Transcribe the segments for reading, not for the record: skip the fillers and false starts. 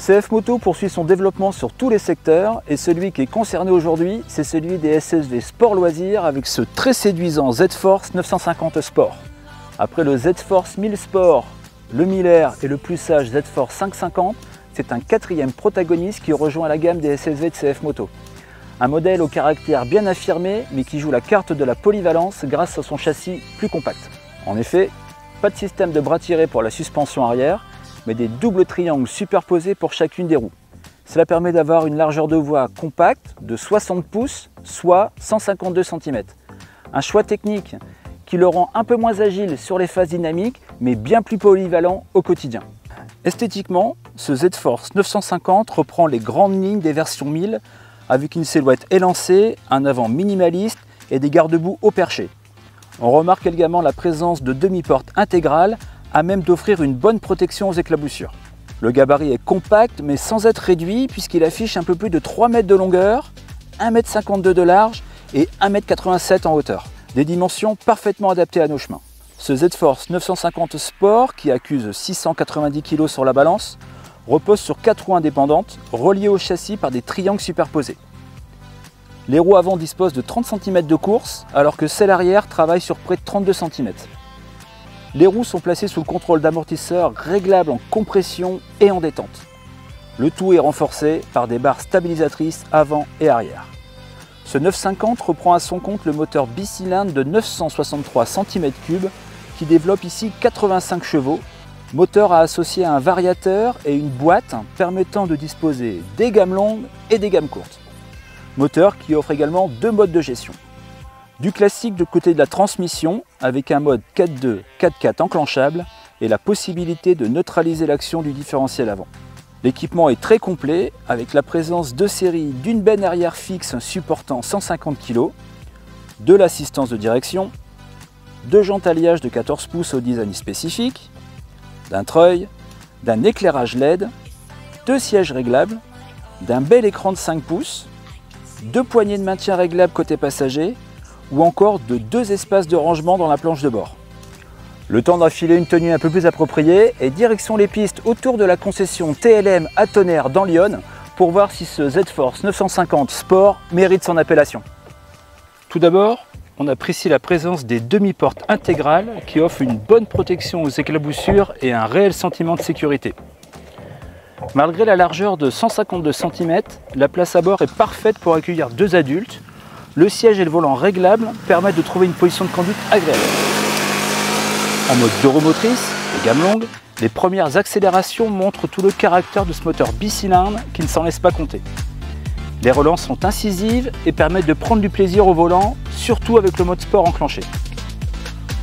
CF Moto poursuit son développement sur tous les secteurs et celui qui est concerné aujourd'hui, c'est celui des SSV Sport Loisirs avec ce très séduisant Z-Force 950 Sport. Après le Z-Force 1000 Sport, le 1000R et le plus sage Z-Force 550, c'est un quatrième protagoniste qui rejoint la gamme des SSV de CF Moto. Un modèle au caractère bien affirmé mais qui joue la carte de la polyvalence grâce à son châssis plus compact. En effet, pas de système de bras tirés pour la suspension arrière, mais des doubles triangles superposés pour chacune des roues. Cela permet d'avoir une largeur de voie compacte de 60 pouces, soit 152 cm. Un choix technique qui le rend un peu moins agile sur les phases dynamiques, mais bien plus polyvalent au quotidien. Esthétiquement, ce Z-Force 950 reprend les grandes lignes des versions 1000 avec une silhouette élancée, un avant minimaliste et des garde-boue haut perché. On remarque également la présence de demi-portes intégrales à même d'offrir une bonne protection aux éclaboussures. Le gabarit est compact mais sans être réduit puisqu'il affiche un peu plus de 3 mètres de longueur, 1,52 m de large et 1,87 m en hauteur. Des dimensions parfaitement adaptées à nos chemins. Ce Z-Force 950 Sport, qui accuse 690 kg sur la balance, repose sur 4 roues indépendantes, reliées au châssis par des triangles superposés. Les roues avant disposent de 30 cm de course, alors que celles arrière travaillent sur près de 32 cm. Les roues sont placées sous le contrôle d'amortisseurs réglables en compression et en détente. Le tout est renforcé par des barres stabilisatrices avant et arrière. Ce 950 reprend à son compte le moteur bicylindre de 963 cm3 qui développe ici 85 chevaux, moteur à associer à un variateur et une boîte permettant de disposer des gammes longues et des gammes courtes. Moteur qui offre également 2 modes de gestion. Du classique de côté de la transmission avec un mode 4.2 4.4 enclenchable et la possibilité de neutraliser l'action du différentiel avant. L'équipement est très complet avec la présence de série d'une benne arrière fixe supportant 150 kg, de l'assistance de direction, de jantes alliage de 14 pouces au design spécifique, d'un treuil, d'un éclairage LED, 2 sièges réglables, d'un bel écran de 5 pouces, 2 poignées de maintien réglables côté passager ou encore de 2 espaces de rangement dans la planche de bord. Le temps d'affiler une tenue un peu plus appropriée et direction les pistes autour de la concession TLM à Tonnerre dans l'Yonne pour voir si ce Z-Force 950 Sport mérite son appellation. Tout d'abord, on apprécie la présence des demi-portes intégrales qui offrent une bonne protection aux éclaboussures et un réel sentiment de sécurité. Malgré la largeur de 152 cm, la place à bord est parfaite pour accueillir 2 adultes. Le siège et le volant réglables permettent de trouver une position de conduite agréable. En mode 2 roues motrices et gamme longue, les premières accélérations montrent tout le caractère de ce moteur bicylindre qui ne s'en laisse pas compter. Les relances sont incisives et permettent de prendre du plaisir au volant, surtout avec le mode sport enclenché.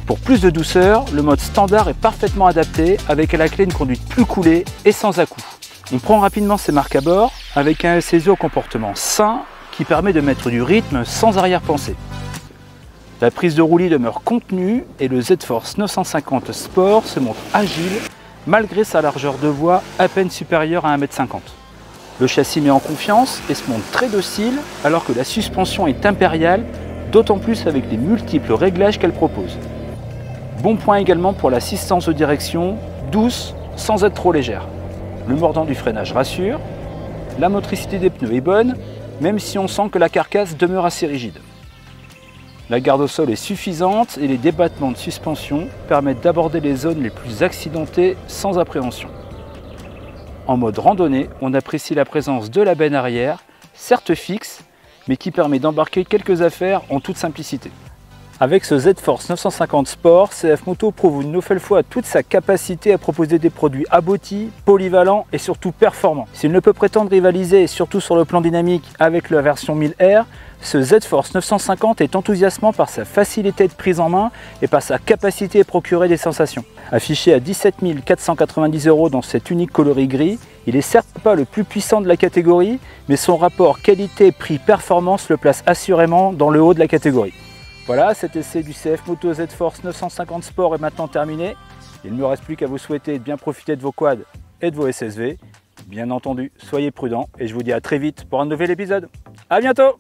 Pour plus de douceur, le mode standard est parfaitement adapté avec à la clé une conduite plus coolée et sans à-coups. On prend rapidement ses marques à bord avec un LCZ au comportement sain qui permet de mettre du rythme sans arrière-pensée. La prise de roulis demeure contenue et le Z-Force 950 Sport se montre agile malgré sa largeur de voie à peine supérieure à 1,50 m. Le châssis met en confiance et se montre très docile alors que la suspension est impériale, d'autant plus avec les multiples réglages qu'elle propose. Bon point également pour l'assistance de direction, douce sans être trop légère. Le mordant du freinage rassure, la motricité des pneus est bonne, même si on sent que la carcasse demeure assez rigide. La garde au sol est suffisante et les débattements de suspension permettent d'aborder les zones les plus accidentées sans appréhension. En mode randonnée, on apprécie la présence de la benne arrière, certes fixe, mais qui permet d'embarquer quelques affaires en toute simplicité. Avec ce Z-Force 950 Sport, CF Moto prouve une nouvelle fois toute sa capacité à proposer des produits aboutis, polyvalents et surtout performants. S'il ne peut prétendre rivaliser, surtout sur le plan dynamique, avec la version 1000R, ce Z-Force 950 est enthousiasmant par sa facilité de prise en main et par sa capacité à procurer des sensations. Affiché à 17 490 € dans cet unique coloris gris, il n'est certes pas le plus puissant de la catégorie, mais son rapport qualité-prix-performance le place assurément dans le haut de la catégorie. Voilà, cet essai du CF Moto Z-Force 950 Sport est maintenant terminé. Il ne me reste plus qu'à vous souhaiter de bien profiter de vos quads et de vos SSV. Bien entendu, soyez prudents et je vous dis à très vite pour un nouvel épisode. À bientôt!